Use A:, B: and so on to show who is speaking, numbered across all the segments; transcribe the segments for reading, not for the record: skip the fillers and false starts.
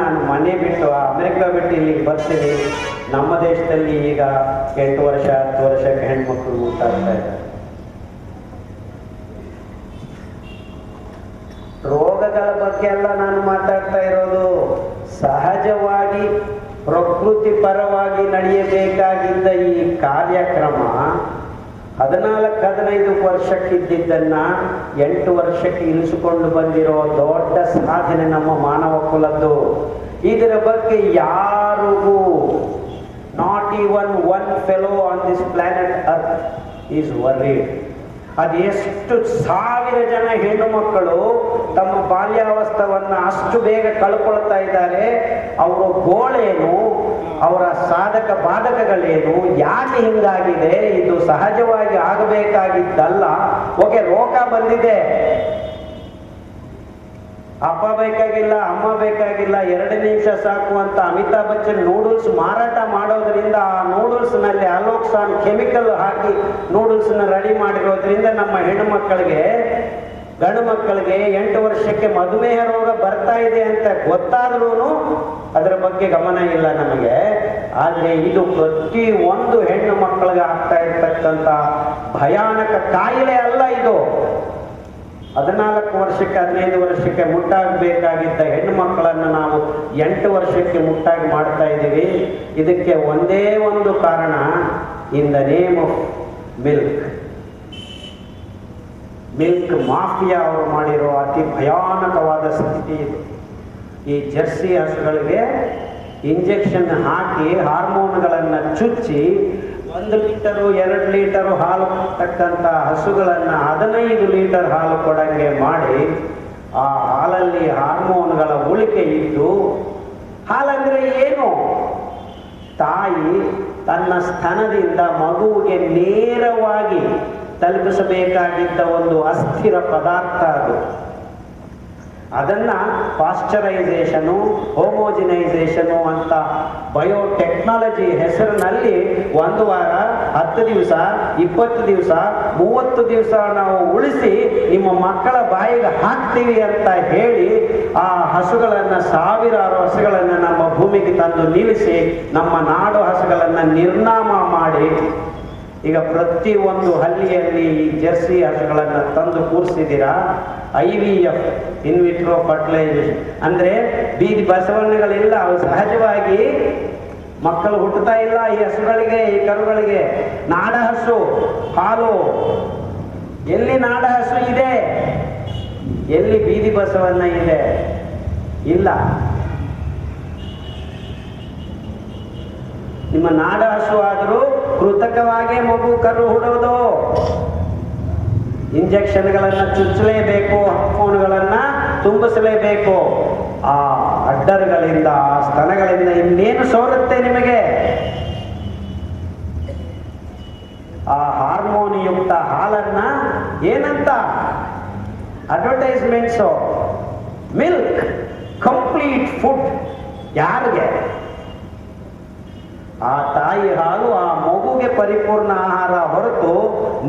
A: ನಾನು ಮನೆ ಬಿಟ್ಟು ಅಮೆರಿಕ ಬಿಟ್ಟು ಇಲ್ಲಿಗೆ ಬರ್ತೀನಿ. ನಮ್ಮ ದೇಶದಲ್ಲಿ ಈಗ 8 ವರ್ಷ 10 ವರ್ಷಕ್ಕೆ ಹೆಣ್ಮಕ್ಳು ಮುಟ್ಟಾಗ್ತಾ ಇದ್ದಾರೆ. ರೋಗಗಳ ಬಗ್ಗೆ ಎಲ್ಲ ನಾನು ಮಾತಾಡ್ತಾ ಇರೋದು ಸಹಜವಾಗಿ ಪ್ರಕೃತಿ ಪರವಾಗಿ ನಡೆಯಬೇಕಾಗಿದ್ದ ಈ ಕಾರ್ಯಕ್ರಮ 14-15 ವರ್ಷಕ್ಕಿದ್ದನ್ನ 8 ವರ್ಷಕ್ಕೆ ಇಳಿಸಿಕೊಂಡು ಬಂದಿರೋ ದೊಡ್ಡ ಸಾಧನೆ ನಮ್ಮ ಮಾನವ ಕುಲದ್ದು. ಇದರ ಬಗ್ಗೆ ಯಾರಿಗೂ not even one fellow on this planet earth is worried. ಅದು ಎಷ್ಟು ಸಾವಿರ ಜನ ಹೆಣ್ಣು ಮಕ್ಕಳು ತಮ್ಮ ಬಾಲ್ಯಾವಸ್ಥವನ್ನು ಅಷ್ಟು ಬೇಗ ಕಳ್ಕೊಳ್ತಾ ಇದ್ದಾರೆ. ಅವರ ಗೋಳೇನು, ಅವರ ಸಾಧಕ ಬಾಧಕಗಳೇನು, ಯಾಕೆ ಹಿಂಗಾಗಿದೆ, ಇದು ಸಹಜವಾಗಿ ಆಗಬೇಕಾಗಿದ್ದಲ್ಲ. ಓಕೆ, ರೋಗ ಬಂದಿದೆ, ಅಪ್ಪ ಬೇಕಾಗಿಲ್ಲ, ಅಮ್ಮ ಬೇಕಾಗಿಲ್ಲ, 2 ನಿಮಿಷ ಸಾಕು ಅಂತ ಅಮಿತಾಬ್ ಬಚ್ಚನ್ ನೂಡಲ್ಸ್ ಮಾರಾಟ ಮಾಡೋದ್ರಿಂದ ಆ ನೂಡಲ್ಸ್ ನಲ್ಲಿ ಅಲೋಕ್ಸಾನ್ ಕೆಮಿಕಲ್ ಹಾಕಿ ನೂಡಲ್ಸ್ ನ ರೆಡಿ ಮಾಡಿರೋದ್ರಿಂದ ನಮ್ಮ ಹೆಣ್ಣು ಮಕ್ಕಳಿಗೆ, ಗಂಡು ಮಕ್ಕಳಿಗೆ 8 ವರ್ಷಕ್ಕೆ ಮಧುಮೇಹ ರೋಗ ಬರ್ತಾ ಇದೆ ಅಂತ ಗೊತ್ತಾದ್ರೂ ಅದರ ಬಗ್ಗೆ ಗಮನ ಇಲ್ಲ ನಮಗೆ. ಆದ್ರೆ ಇದು ಪ್ರತಿ ಒಂದು ಹೆಣ್ಣು ಮಕ್ಕಳಿಗೆ ಆಗ್ತಾ ಇರ್ತಕ್ಕಂಥ ಭಯಾನಕ ಕಾಯಿಲೆ ಅಲ್ಲ ಇದು. 14 ವರ್ಷಕ್ಕೆ 15 ವರ್ಷಕ್ಕೆ ಮುಟ್ಟಾಗಬೇಕಾಗಿದ್ದ ಹೆಣ್ಣು ಮಕ್ಕಳನ್ನು ನಾವು 8 ವರ್ಷಕ್ಕೆ ಮುಟ್ಟಾಗಿ ಮಾಡ್ತಾ ಇದ್ದೀವಿ. ಇದಕ್ಕೆ ಒಂದೇ ಒಂದು ಕಾರಣ, in the name of milk mafia ಅವರು ಮಾಡಿರೋ ಅತಿ ಭಯಾನಕವಾದ ಸ್ಥಿತಿ ಇದು. ಈ ಜರ್ಸಿ ಹಸುಗಳಿಗೆ ಇಂಜೆಕ್ಷನ್ ಹಾಕಿ ಹಾರ್ಮೋನ್ಗಳನ್ನು ಚುಚ್ಚಿ 1 ಲೀಟರು 2 ಲೀಟರು ಹಾಲು ಕೊಡ್ತಕ್ಕಂಥ ಹಸುಗಳನ್ನು 15 ಲೀಟರ್ ಹಾಲು ಕೊಡಂಗೆ ಮಾಡಿ ಆ ಹಾಲಲ್ಲಿ ಹಾರ್ಮೋನ್ಗಳ ಉಳಿಕೆ ಇದ್ದು, ಹಾಲಂದ್ರೆ ಏನು? ತಾಯಿ ತನ್ನ ಸ್ತನದಿಂದ ಮಗುವಿಗೆ ನೇರವಾಗಿ ತಲುಪಿಸಬೇಕಾಗಿದ್ದ ಒಂದು ಅಸ್ಥಿರ ಪದಾರ್ಥ ಅದು. ಅದನ್ನ ಪಾಶ್ಚರೈಸೇಷನು, ಹೋಮೋಜಿನೈಸೇಷನು ಅಂತ ಬಯೋಟೆಕ್ನಾಲಜಿ ಹೆಸರಿನಲ್ಲಿ 1 ವಾರ, 10 ದಿವಸ, 20 ದಿವಸ, 30 ದಿವಸ ನಾವು ಉಳಿಸಿ ನಿಮ್ಮ ಮಕ್ಕಳ ಬಾಯಿಗೆ ಹಾಕ್ತೀವಿ ಅಂತ ಹೇಳಿ ಆ ಹಸುಗಳನ್ನು, ಸಾವಿರಾರು ಹಸುಗಳನ್ನು ನಮ್ಮ ಭೂಮಿಗೆ ತಂದು ನಿಲ್ಲಿಸಿ ನಮ್ಮ ನಾಡು ಹಸುಗಳನ್ನು ನಿರ್ನಾಮ ಮಾಡಿ ಈಗ ಪ್ರತಿ ಒಂದು ಹಳ್ಳಿಯಲ್ಲಿ ಈ ಜರ್ಸಿ ಹಸುಗಳನ್ನು ತಂದು ಕೂರಿಸಿದ್ದೀರಾ. IVF, ಇನ್ ವಿಟ್ರೋ ಫರ್ಟಿಲೈಸೇಷನ್ ಅಂದ್ರೆ ಬೀದಿ ಬಸವಣ್ಣಗಳಿಲ್ಲ, ಅವು ಸಹಜವಾಗಿ ಮಕ್ಕಳು ಹುಟ್ಟುತ್ತಾ ಇಲ್ಲ ಈ ಹಸುಗಳಿಗೆ, ಈ ಕರುಗಳಿಗೆ. ನಾಡ ಹಸು ಹಾಲು, ಎಲ್ಲಿ ನಾಡ ಹಸು ಇದೆ, ಎಲ್ಲಿ ಬೀದಿ ಬಸವಣ್ಣ ಇದೆ? ಇಲ್ಲ. ನಿಮ್ಮ ನಾಡ ಹಸು ಆದರೂ ಕೃತಕವಾಗೇ ಮಗು ಕರು ಹುಡೋದು. ಇಂಜೆಕ್ಷನ್ಗಳನ್ನು ಚುಚ್ಚಲೇಬೇಕು, ಹಾರ್ಮೋನ್ಗಳನ್ನು ತುಂಬಿಸಲೇಬೇಕು. ಆ ಅಡ್ಡರ್ಗಳಿಂದ, ಆ ಸ್ತನಗಳಿಂದ ಇನ್ನೇನು ಸೋರುತ್ತೆ ನಿಮಗೆ? ಆ ಹಾರ್ಮೋನ್ ಯುಕ್ತ ಹಾಲನ್ನ ಏನಂತ ಅಡ್ವರ್ಟೈಸ್ಮೆಂಟ್ಸು, ಮಿಲ್ಕ್ ಕಂಪ್ಲೀಟ್ ಫುಡ್. ಯಾರಿಗೆ? ಆ ತಾಯಿ ಹಾಲು ಆ ಮಗುಗೆ ಪರಿಪೂರ್ಣ ಆಹಾರ ಹೊರತು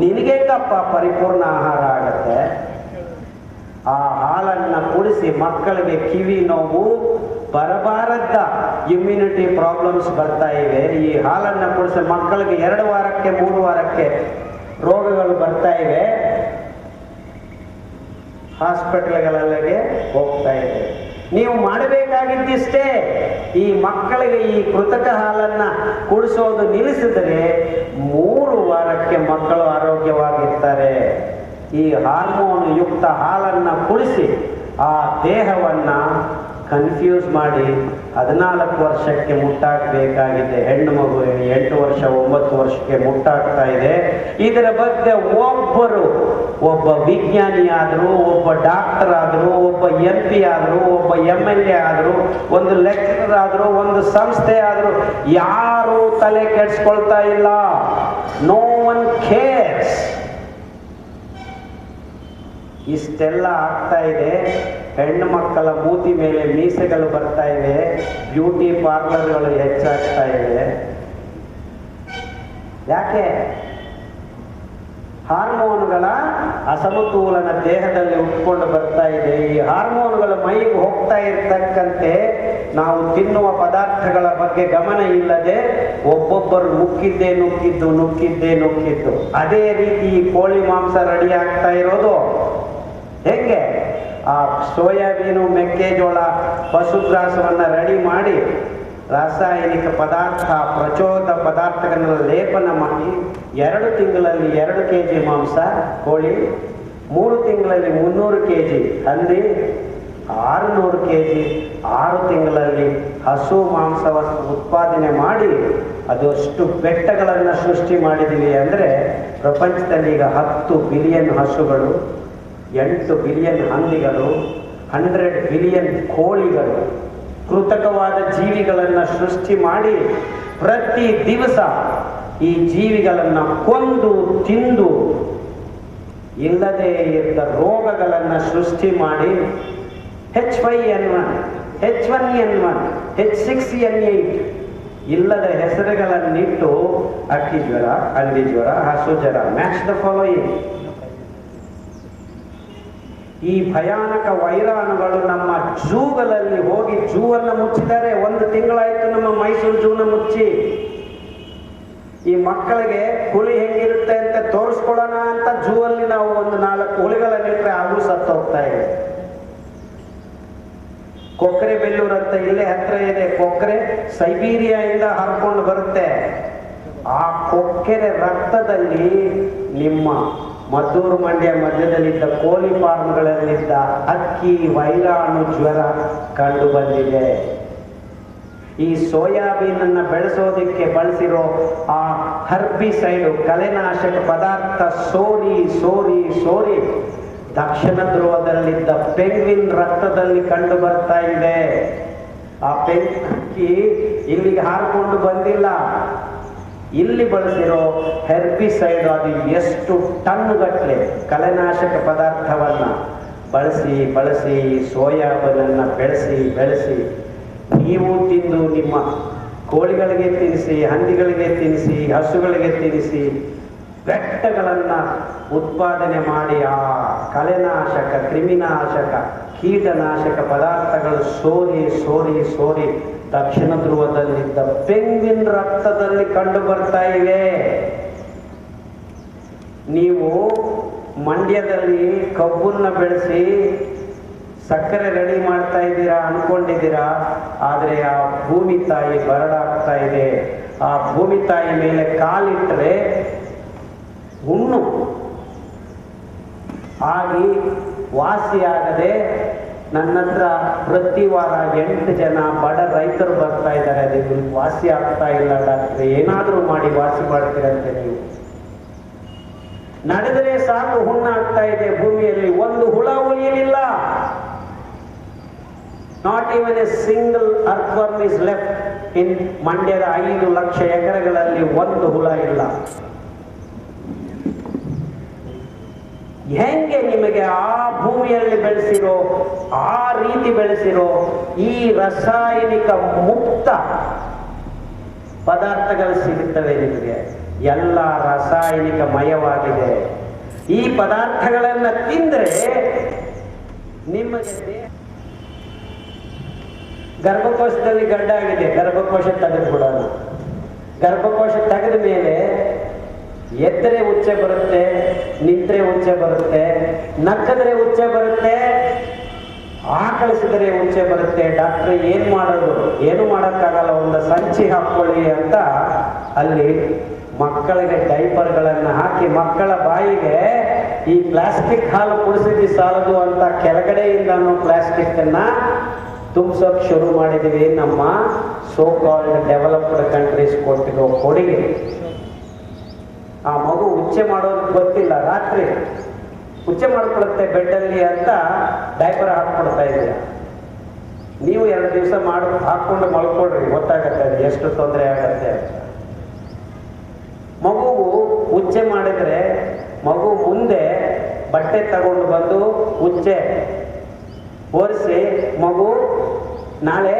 A: ನಿನಗೆ ಕಪ್ಪ ಪರಿಪೂರ್ಣ ಆಹಾರ ಆಗತ್ತೆ. ಆ ಹಾಲನ್ನು ಕುಡಿಸಿ ಮಕ್ಕಳಿಗೆ ಕಿವಿ ನೋವು, ಬರಬಾರದ ಇಮ್ಯುನಿಟಿ ಪ್ರಾಬ್ಲಮ್ಸ್ ಬರ್ತಾ ಇವೆ. ಈ ಹಾಲನ್ನು ಕುಡಿಸಿ ಮಕ್ಕಳಿಗೆ 2 ವಾರಕ್ಕೆ 3 ವಾರಕ್ಕೆ ರೋಗಗಳು ಬರ್ತಾ ಇವೆ. ಹಾಸ್ಪಿಟಲ್ಗಳಿಗೆ ಹೋಗ್ತಾ ಇದೆ. ನೀವು ಮಾಡಬೇಕಾಗಿದ್ದಿಷ್ಟೇ, ಈ ಮಕ್ಕಳಿಗೆ ಈ ಕೃತಕ ಹಾಲನ್ನ ಕುಡಿಸೋದು ನಿಲ್ಲಿಸಿದರೆ 3 ವಾರಕ್ಕೆ ಮಕ್ಕಳು ಆರೋಗ್ಯವಾಗಿರ್ತಾರೆ. ಈ ಹಾರ್ಮೋನ್ ಯುಕ್ತ ಹಾಲನ್ನ ಕುಡಿಸಿ ಆ ದೇಹವನ್ನ ಕನ್ಫ್ಯೂಸ್ ಮಾಡಿ 14 ವರ್ಷಕ್ಕೆ ಮುಟ್ಟಾಗಬೇಕಾಗಿದೆ ಹೆಣ್ಣು ಮಗು 8 ವರ್ಷ 9 ವರ್ಷಕ್ಕೆ ಮುಟ್ಟಾಗ್ತಾ ಇದೆ. ಇದರ ಬಗ್ಗೆ ಒಬ್ಬ ವಿಜ್ಞಾನಿ ಆದರೂ, ಒಬ್ಬ ಡಾಕ್ಟರ್ ಆದರೂ, ಒಬ್ಬ MP ಆದರೂ, ಒಬ್ಬ MLA ಆದರೂ, ಒಂದು ಲೆಕ್ಚರರ್ ಆದರೂ, ಒಂದು ಸಂಸ್ಥೆ ಆದರೂ ಯಾರೂ ತಲೆ ಕೆಡಿಸ್ಕೊಳ್ತಾ ಇಲ್ಲ. No one cares. ಇಷ್ಟೆಲ್ಲ ಆಗ್ತಾ ಇದೆ. ಹೆಣ್ಣು ಮಕ್ಕಳ ಮೂತಿ ಮೇಲೆ ಮೀಸೆಗಳು ಬರ್ತಾ ಇವೆ, ಬ್ಯೂಟಿ ಪಾರ್ಲರ್ಗಳು ಹೆಚ್ಚಾಗ್ತಾ ಇವೆ. ಯಾಕೆ? ಹಾರ್ಮೋನ್ಗಳ ಅಸಮತೋಲನ ದೇಹದಲ್ಲಿ ಉಟ್ಕೊಂಡು ಬರ್ತಾ ಇದೆ. ಈ ಹಾರ್ಮೋನ್ಗಳ ಮೈಗೆ ಹೋಗ್ತಾ ಇರ್ತಕ್ಕಂತೆ ನಾವು ತಿನ್ನುವ ಪದಾರ್ಥಗಳ ಬಗ್ಗೆ ಗಮನ ಇಲ್ಲದೆ ಒಬ್ಬೊಬ್ಬರು ನುಕ್ಕಿದ್ದು ಅದೇ ರೀತಿ ಕೋಳಿ ಮಾಂಸ ರೆಡಿ ಆಗ್ತಾ ಇರೋದು ಹೆಂಗೆ? ಆ ಸೋಯಾಬೀನು, ಮೆಕ್ಕೆಜೋಳ, ಪಶುಗ್ರಾಸವನ್ನ ರೆಡಿ ಮಾಡಿ ರಾಸಾಯನಿಕ ಪದಾರ್ಥ, ಪ್ರಚೋದ ಪದಾರ್ಥಗಳನ್ನ ಲೇಪನ ಮಾಡಿ 2 ತಿಂಗಳಲ್ಲಿ 2 kg ಮಾಂಸ ಕೋಳಿ, 3 ತಿಂಗಳಲ್ಲಿ 300 kg ಹಂದಿ, 600 kg 6 ತಿಂಗಳಲ್ಲಿ ಹಸು ಮಾಂಸ ಉತ್ಪಾದನೆ ಮಾಡಿ ಅದಷ್ಟು ಬೆಟ್ಟಗಳನ್ನು ಸೃಷ್ಟಿ ಮಾಡಿದ್ದೀವಿ. ಅಂದರೆ ಪ್ರಪಂಚದಲ್ಲಿ ಈಗ 10 ಬಿಲಿಯನ್ ಹಸುಗಳು, 8 ಬಿಲಿಯನ್ ಹಂದಿಗಳು, 100 ಬಿಲಿಯನ್ ಕೋಳಿಗಳು, ಕೃತಕವಾದ ಜೀವಿಗಳನ್ನು ಸೃಷ್ಟಿ ಮಾಡಿ ಪ್ರತಿ ದಿವಸ ಈ ಜೀವಿಗಳನ್ನು ಕೊಂದು ತಿಂದು ಇಲ್ಲದೆ ಇದ್ದ ರೋಗಗಳನ್ನು ಸೃಷ್ಟಿ ಮಾಡಿ H5N1, H1N1, H6N8 ಇಲ್ಲದ ಹೆಸರುಗಳನ್ನಿಟ್ಟು ಅಕ್ಕಿ ಜ್ವರ, ಹಂದಿ ಜ್ವರ, ಹಸು ಜ್ವರ. Match the following. ಈ ಭಯಾನಕ ವೈರಾಣುಗಳು ನಮ್ಮ ಝೂಗಳಲ್ಲಿ ಹೋಗಿ ಝೂವನ್ನು ಮುಚ್ಚಿದ್ದಾರೆ. 1 ತಿಂಗಳಾಯ್ತು ನಮ್ಮ ಮೈಸೂರು ಝೂನ ಮುಚ್ಚಿ. ಈ ಮಕ್ಕಳಿಗೆ ಹುಲಿ ಹೆಂಗಿರುತ್ತೆ ಅಂತ ತೋರಿಸ್ಕೊಳ್ಳೋಣ ಅಂತ ಝೂ ಅಲ್ಲಿ ನಾವು 4 ಹುಲಿಗಳನ್ನಿಟ್ರೆ ಹಾಗೂ ಸತ್ತು ಹೋಗ್ತಾ ಇದೆ. ಕೊಕ್ಕರೆ ಬೆಲ್ಲೂರು ಅಂತ ಇಲ್ಲೇ ಹತ್ರ ಇದೆ. ಕೊಕ್ಕರೆ ಸೈಬೀರಿಯಾದಿಂದ ಹರ್ಕೊಂಡು ಬರುತ್ತೆ. ಆ ಕೊಕ್ಕರೆ ರಕ್ತದಲ್ಲಿ ನಿಮ್ಮ ಮದ್ದೂರು ಮಂಡ್ಯ ಮಧ್ಯದಲ್ಲಿದ್ದ ಕೋಳಿ ಫಾರ್ಮ್ಗಳಲ್ಲಿದ್ದ ಅಕ್ಕಿ ವೈರಾಣು ಜ್ವರ ಕಂಡು ಬಂದಿದೆ. ಈ ಸೋಯಾಬೀನ್ ಅನ್ನ ಬೆಳೆಸೋದಕ್ಕೆ ಬಳಸಿರೋ ಆ ಹರ್ಬಿಸೈಡ್, ಕಳೆನಾಶಕ ಪದಾರ್ಥ ಸೋರಿ ದಕ್ಷಿಣ ಧ್ರುವದಲ್ಲಿದ್ದ ಪೆಂಗ್ವಿನ್ ರಕ್ತದಲ್ಲಿ ಕಂಡು ಬರ್ತಾ ಇದೆ. ಆ ಅಕ್ಕಿ ಇಲ್ಲಿಗೆ ಹಾರಿಕೊಂಡು ಬಂದಿಲ್ಲ. ಇಲ್ಲಿ ಬಳಸಿರೋ ಹೆರ್ಬಿಸೈಡ್ ಅದು ಎಷ್ಟು ಟನ್ ಗಟ್ಟಲೆ ಕಳೆನಾಶಕ ಪದಾರ್ಥವನ್ನ ಬಳಸಿ ಸೋಯಾಬೀನನ್ನು ಬೆಳೆಸಿ ನೀವು ತಿಂದು ನಿಮ್ಮ ಕೋಳಿಗಳಿಗೆ ತಿನ್ನಿಸಿ, ಹಂದಿಗಳಿಗೆ ತಿನ್ನಿಸಿ, ಹಸುಗಳಿಗೆ ತಿನ್ನಿಸಿ ಬೆಟ್ಟಗಳನ್ನು ಉತ್ಪಾದನೆ ಮಾಡಿ ಆ ಕಳೆನಾಶಕ, ಕ್ರಿಮಿನಾಶಕ, ಕೀಟನಾಶಕ ಪದಾರ್ಥಗಳು ಸೋರಿ ದಕ್ಷಿಣ ಧ್ರುವದಲ್ಲಿದ್ದ ಪೆಂಗ್ವಿನ್ ರಕ್ತದಲ್ಲಿ ಕಂಡು ಬರ್ತಾ ಇವೆ. ನೀವು ಮಂಡ್ಯದಲ್ಲಿ ಕಬ್ಬನ್ನ ಬೆಳೆಸಿ ಸಕ್ಕರೆ ರೆಡಿ ಮಾಡ್ತಾ ಇದ್ದೀರಾ ಅನ್ಕೊಂಡಿದ್ದೀರಾ. ಆದರೆ ಆ ಭೂಮಿ ತಾಯಿ ಬರಡಾಗ್ತಾ ಇದೆ. ಆ ಭೂಮಿ ತಾಯಿ ಮೇಲೆ ಕಾಲಿಟ್ಟರೆ ಹುಣ್ಣು ಆಗಿ ವಾಸಿಯಾಗದೆ ನನ್ನ ಹತ್ರ ಪ್ರತಿ ವಾರ 8 ಜನ ಬಡ ರೈತರು ಬರ್ತಾ ಇದ್ದಾರೆ. ಅದು ವಾಸಿ ಆಗ್ತಾ ಇಲ್ಲ ಡಾಕ್ಟ್ರೆ, ಏನಾದರೂ ಮಾಡಿ ವಾಸಿ ಮಾಡ್ತೀರಂತೆ. ನೀವು ನಡೆದರೆ ಸಾಕು ಹುಣ್ಣಾಗ್ತಾ ಇದೆ. ಭೂಮಿಯಲ್ಲಿ ಒಂದು ಹುಳ ಉಳಿಯಲಿಲ್ಲ. Not even a single earthworm is left in ಮಂಡ್ಯದ 5 ಲಕ್ಷ ಎಕರೆಗಳಲ್ಲಿ ಒಂದು ಹುಳ ಇಲ್ಲ. ಹೆಂಗೆ ನಿಮಗೆ ಆ ಭೂಮಿಯಲ್ಲಿ ಬೆಳೆಸಿರೋ, ಆ ರೀತಿ ಬೆಳೆಸಿರೋ ಈ ರಾಸಾಯನಿಕ ಮುಕ್ತ ಪದಾರ್ಥಗಳು ಸಿಗುತ್ತವೆ? ನಿಮಗೆ ಎಲ್ಲ ರಾಸಾಯನಿಕ ಮಯವಾಗಿದೆ. ಈ ಪದಾರ್ಥಗಳನ್ನು ತಿಂದರೆ ನಿಮಗೆ ಗರ್ಭಕೋಶದಲ್ಲಿ ಗಡ್ಡಾಗಿದೆ, ಗರ್ಭಕೋಶ ತೆಗೆದುಬಿಡೋಣ. ಗರ್ಭಕೋಶ ತೆಗೆದ ಮೇಲೆ ಎತ್ತರೆ ಉಚ್ಚೆ ಬರುತ್ತೆ, ನಿಂತರೆ ಉಚ್ಚೆ ಬರುತ್ತೆ, ನಕ್ಕದ್ರೆ ಉಚ್ಚೆ ಬರುತ್ತೆ, ಆಕಳಿಸಿದರೆ ಉಚ್ಚೆ ಬರುತ್ತೆ. ಡಾಕ್ಟ್ರ್ ಏನು ಮಾಡೋದು? ಏನು ಮಾಡೋಕ್ಕಾಗಲ್ಲ. ಒಂದು ಸಂಚಿ ಹಾಕ್ಕೊಳ್ಳಿ ಅಂತ ಅಲ್ಲಿ ಮಕ್ಕಳಿಗೆ ಡೈಪರ್ಗಳನ್ನು ಹಾಕಿ ಮಕ್ಕಳ ಬಾಯಿಗೆ ಈ ಪ್ಲಾಸ್ಟಿಕ್ ಹಾಲು ಕುಡಿಸಿದ್ದು ಸಾಲದು ಅಂತ ಕೆಳಗಡೆಯಿಂದನೂ ಪ್ಲಾಸ್ಟಿಕ್ ಅನ್ನ ತುಂಬಿಸೋಕೆ ಶುರು ಮಾಡಿದ್ದೀವಿ. ನಮ್ಮ ಸೋ ಕಾಲ್ಡ್ ಡೆವಲಪ್ಡ್ ಕಂಟ್ರೀಸ್ ಕೊಟ್ಟಿರೋ ಕೊಡುಗೆ. ಆ ಮಗು ಉಚ್ಚೆ ಮಾಡೋದು ಗೊತ್ತಿಲ್ಲ, ರಾತ್ರಿ ಉಚ್ಚೆ ಮಾಡ್ಕೊಳುತ್ತೆ ಬೆಡ್ಡಲ್ಲಿ ಅಂತ ಡೈಪರ್ ಹಾಕ್ಕೊಡ್ತಾ ಇದೆಯಾ. ನೀವು 2 ದಿವಸ ಹಾಕ್ಕೊಂಡು ಮಲ್ಕೊಳ್ರಿ, ಗೊತ್ತಾಗತ್ತೆ ಅದು ಎಷ್ಟು ತೊಂದರೆ ಆಗತ್ತೆ ಅಂತ. ಮಗುವು ಉಚ್ಚೆ ಮಾಡಿದ್ರೆ ಮಗು ಮುಂದೆ ಬಟ್ಟೆ ತಗೊಂಡು ಬಂದು ಉಚ್ಚೆ ಒರೆಸಿ ಮಗು ನಾಳೆ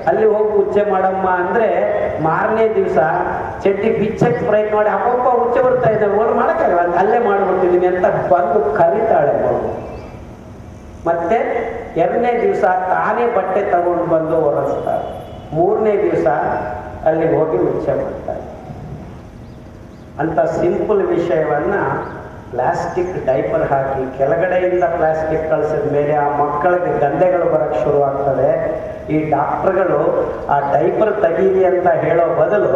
A: ಅಲ್ಲಿ ಹೋಗಿ ಉಚ್ಚೆ ಮಾಡಮ್ಮ ಅಂದ್ರೆ ಮಾರನೇ ದಿವಸ ಚಡ್ಡಿ ಬಿಚ್ಚಕ್ಕೆ ಪ್ರಯತ್ನ ಮಾಡಿ ಅಪ್ಪಪ್ಪ ಉಚ್ಚೆ ಬರ್ತಾ ಇದೆ ಓಡ್ ಮಾಡಕ್ಕಾಗಲ್ಲ, ಅಲ್ಲೇ ಮಾಡ್ಬಿಟ್ಟಿದ್ದೀನಿ ಅಂತ ಬಂದು ಕರೀತಾಳೆ ಮಗು. ಮತ್ತೆ 2ನೇ ದಿವಸ ತಾನೇ ಬಟ್ಟೆ ತಗೊಂಡು ಬಂದು ಒರೆಸ್ತಾರೆ. 3ನೇ ದಿವಸ ಅಲ್ಲಿಗೆ ಹೋಗಿ ಉಚ್ಚೆ ಮಾಡ್ತಾರೆ. ಅಂತ ಸಿಂಪಲ್ ವಿಷಯವನ್ನ ಪ್ಲಾಸ್ಟಿಕ್ ಡೈಪರ್ ಹಾಕಿ ಕೆಳಗಡೆಯಿಂದ ಪ್ಲಾಸ್ಟಿಕ್ ಕಳಿಸಿದ ಮೇಲೆ ಆ ಮಕ್ಕಳಿಗೆ ಗಂಧೆಗಳು ಬರಕ್ಕೆ ಶುರುವಾಗ್ತದೆ. ಈ ಡಾಕ್ಟರ್ಗಳು ಆ ಡೈಪರ್ ತೆಗೀರಿ ಅಂತ ಹೇಳೋ ಬದಲು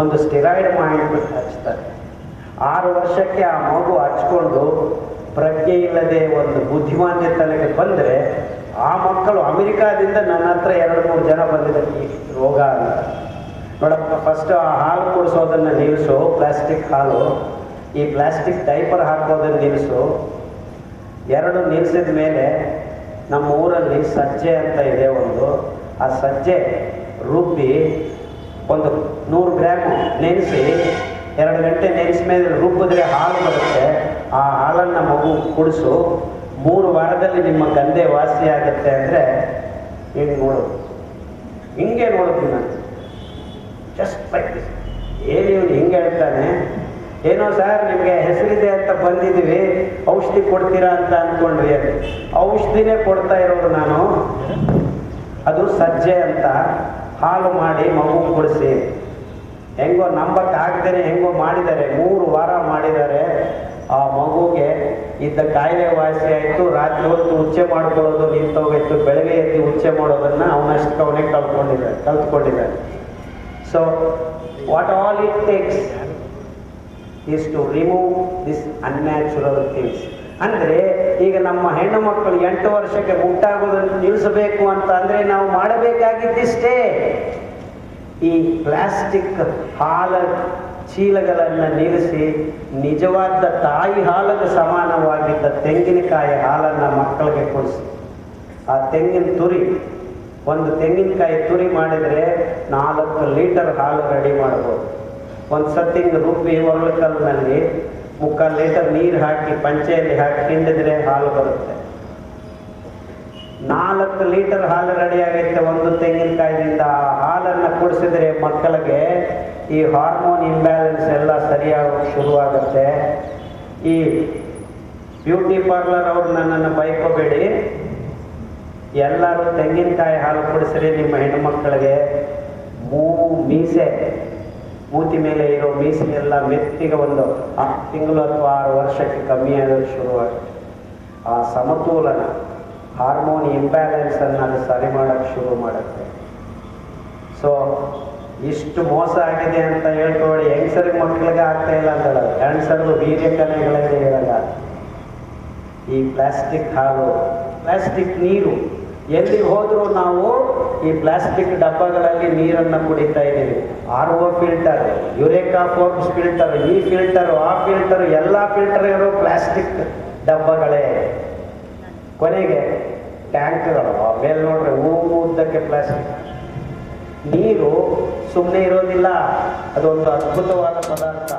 A: ಒಂದು ಸ್ಟಿರಾಯ್ಡ್ ಮಾಡಿಬಿಟ್ಟು ಹಚ್ತಾರೆ. 6 ವರ್ಷಕ್ಕೆ ಆ ಮಗು ಹಚ್ಕೊಂಡು ಪ್ರಜ್ಞೆ ಇಲ್ಲದೆ ಒಂದು ಬುದ್ಧಿಮಾನ್ಯತೆಗೆ ಬಂದರೆ ಆ ಮಕ್ಕಳು ಅಮೆರಿಕಾದಿಂದ ನನ್ನ ಹತ್ರ 2-3 ಜನ ಬಂದಿದ್ದಾರೆ ಈ ರೋಗ ಅಂತ. ನೋಡಪ್ಪ, ಫಸ್ಟ್ ಆ ಹಾಲು ಕುಡಿಸೋದನ್ನು ನಿಲ್ಲಿಸು, ಪ್ಲಾಸ್ಟಿಕ್ ಹಾಲು. ಈ ಪ್ಲಾಸ್ಟಿಕ್ ಡೈಪರ್ ಹಾಕೋದನ್ನು ನಿಲ್ಲಿಸು. 2 ನಿಲ್ಲಿಸಿದ ಮೇಲೆ ನಮ್ಮ ಊರಲ್ಲಿ ಸಜ್ಜೆ ಅಂತ ಇದೆ ಒಂದು. ಆ ಸಜ್ಜೆ ರುಬ್ಬಿ ಒಂದು 100 ಗ್ರಾಮು ನೆನೆಸಿ 2 ಗಂಟೆ ನೆನೆಸಿದ ಮೇಲೆ ರುಬ್ಬಿದ್ರೆ ಹಾಲು ಬರುತ್ತೆ. ಆ ಹಾಲನ್ನು ಮಗು ಕುಡಿಸು. 3 ವಾರದಲ್ಲಿ ನಿಮ್ಮ ಗಂಧೆ ವಾಸಿ ಆಗುತ್ತೆ ಅಂದರೆ ಹಿಂಗೆ ನೋಡೋದು, ಹಿಂಗೆ ನೋಡ್ತೀನಿ ನಾನು. Just like this. ಏನು ಇವನು ಹಿಂಗೆ ಹೇಳ್ತಾನೆ, ಏನೋ ಸರ್ ನಿಮಗೆ ಹೆಸರಿದೆ ಅಂತ ಬಂದಿದ್ದೀವಿ, ಔಷಧಿ ಕೊಡ್ತೀರಾ ಅಂತ ಅಂದ್ಕೊಂಡ್ವಿ. ಔಷಧಿನೇ ಕೊಡ್ತಾ ಇರೋದು ನಾನು. ಅದು ಸಜ್ಜೆ ಅಂತ ಹಾಲು ಮಾಡಿ ಮಗು ಕೊಡಿಸಿ. ಹೆಂಗೋ ನಂಬಕ್ಕಾಗ್ದೇನೆ ಹೆಂಗೋ ಮಾಡಿದ್ದಾರೆ. 3 ವಾರ ಮಾಡಿದ್ದಾರೆ. ಆ ಮಗುಗೆ ಇದ್ದ ಕಾಯಿಲೆ ವಾಸಿ ಆಯಿತು. ರಾತ್ರಿ ಹೊತ್ತು ಉಚ್ಚೆ ಮಾಡ್ಕೊಳ್ಳೋದು ನಿಂತೋಗಿತ್ತು. ಬೆಳಗ್ಗೆ ಎದ್ದು ಉಚ್ಚೆ ಮಾಡೋದನ್ನು ಅವನಷ್ಟಕ್ಕೆ ಅವನೇ ಕಲ್ತ್ಕೊಂಡಿದ್ದಾನೆ. So what all it takes is to remove this unnatural things. ಅಂದರೆ ಈಗ ನಮ್ಮ ಹೆಣ್ಣು ಮಕ್ಕಳು 8 ವರ್ಷಕ್ಕೆ ಮುಟ್ಟಾಗೋದನ್ನು ನಿಲ್ಲಿಸಬೇಕು ಅಂತ ಅಂದರೆ ನಾವು ಮಾಡಬೇಕಾಗಿದ್ದಿಷ್ಟೇ. ಈ ಪ್ಲಾಸ್ಟಿಕ್ ಹಾಲ ಚೀಲಗಳನ್ನು ನಿಲ್ಲಿಸಿ ನಿಜವಾದ ತಾಯಿ ಹಾಲಿಗೆ ಸಮಾನವಾಗಿದ್ದ ತೆಂಗಿನಕಾಯಿ ಹಾಲನ್ನು ಮಕ್ಕಳಿಗೆ ಕೊಡಿಸಿ. ಆ ತೆಂಗಿನ ತುರಿ, ಒಂದು ತೆಂಗಿನಕಾಯಿ ತುರಿ ಮಾಡಿದರೆ 4 ಲೀಟರ್ ಹಾಲು ರೆಡಿ ಮಾಡ್ಬೋದು. ಒಂದು ಸತ್ತಿಂಗ್ ರುಬ್ಬಿ ಒರಳುಕಲ್ಲಿನಲ್ಲಿ 3/4 ಲೀಟರ್ ನೀರು ಹಾಕಿ ಪಂಚೆಯಲ್ಲಿ ಹಾಕಿ ಹಿಂಡಿದ್ರೆ ಹಾಲು ಬರುತ್ತೆ. 4 ಲೀಟರ್ ಹಾಲು ರೆಡಿ ಆಗೈತೆ ಒಂದು ತೆಂಗಿನಕಾಯಿಯಿಂದ. ಆ ಹಾಲನ್ನು ಕುಡಿಸಿದ್ರೆ ಮಕ್ಕಳಿಗೆ ಈ ಹಾರ್ಮೋನ್ ಇಂಬ್ಯಾಲೆನ್ಸ್ ಎಲ್ಲ ಸರಿಯಾಗೋಕ್ಕೆ ಶುರುವಾಗುತ್ತೆ. ಈ ಬ್ಯೂಟಿ ಪಾರ್ಲರ್ ಅವ್ರು ನನ್ನನ್ನು ಬೈಕೋಬೇಡಿ, ಎಲ್ಲರೂ ತೆಂಗಿನಕಾಯಿ ಹಾಲು ಕುಡಿಸ್ರಿ ನಿಮ್ಮ ಹೆಣ್ಣುಮಕ್ಕಳಿಗೆ. ಮೀಸೆ, ಮೂತಿ ಮೇಲೆ ಇರೋ ಮೀಸೆ ಎಲ್ಲ ಮೆತ್ತಿಗೆ ಒಂದು 6 ತಿಂಗಳು ಅಥವಾ 6 ವರ್ಷಕ್ಕೆ ಕಮ್ಮಿ ಆಗೋಕ್ಕೆ ಶುರುವಾಗುತ್ತೆ. ಆ ಸಮತೋಲನ ಹಾರ್ಮೋನ್ ಇಂಬ್ಯಾಲೆನ್ಸನ್ನು ಅದು ಸರಿ ಮಾಡೋಕ್ಕೆ ಶುರು ಮಾಡುತ್ತೆ. ಸೊ ಇಷ್ಟು ಮೋಸ ಆಗಿದೆ ಅಂತ ಹೇಳ್ಕೊಳ್ಳಿ. ಹೆಂಗಸರಿಗೆ ಮಕ್ಕಳಿಗೆ ಆಗ್ತಾ ಇಲ್ಲ ಅಂತ ಹೇಳೋದು, ಗಂಡಸರದು ವೀರ್ಯ ಕಲೆಗಳಿಗೆ ಇರಲ್ಲ. ಈ ಪ್ಲಾಸ್ಟಿಕ್ ಹಾಲು, ಪ್ಲಾಸ್ಟಿಕ್ ನೀರು, ಎಲ್ಲಿಗೆ ಹೋದರೂ ನಾವು ಈ ಪ್ಲಾಸ್ಟಿಕ್ ಡಬ್ಬಗಳಲ್ಲಿ ನೀರನ್ನು ಕುಡಿತಾ ಇದ್ದೀವಿ. RO filter, Eureka Forbes filter, ಈ ಫಿಲ್ಟರು ಆ ಫಿಲ್ಟರು, ಎಲ್ಲ ಫಿಲ್ಟರ್ ಇರೋ ಪ್ಲಾಸ್ಟಿಕ್ ಡಬ್ಬಗಳೇ. ಕೊನೆಗೆ ಟ್ಯಾಂಕ್ಗಳು, ಮೇಲೆ ನೋಡ್ರಿ ಉದ್ದಕ್ಕೆ ಪ್ಲಾಸ್ಟಿಕ್. ನೀರು ಸುಮ್ಮನೆ ಇರೋದಿಲ್ಲ, ಅದೊಂದು ಅದ್ಭುತವಾದ ಪದಾರ್ಥ.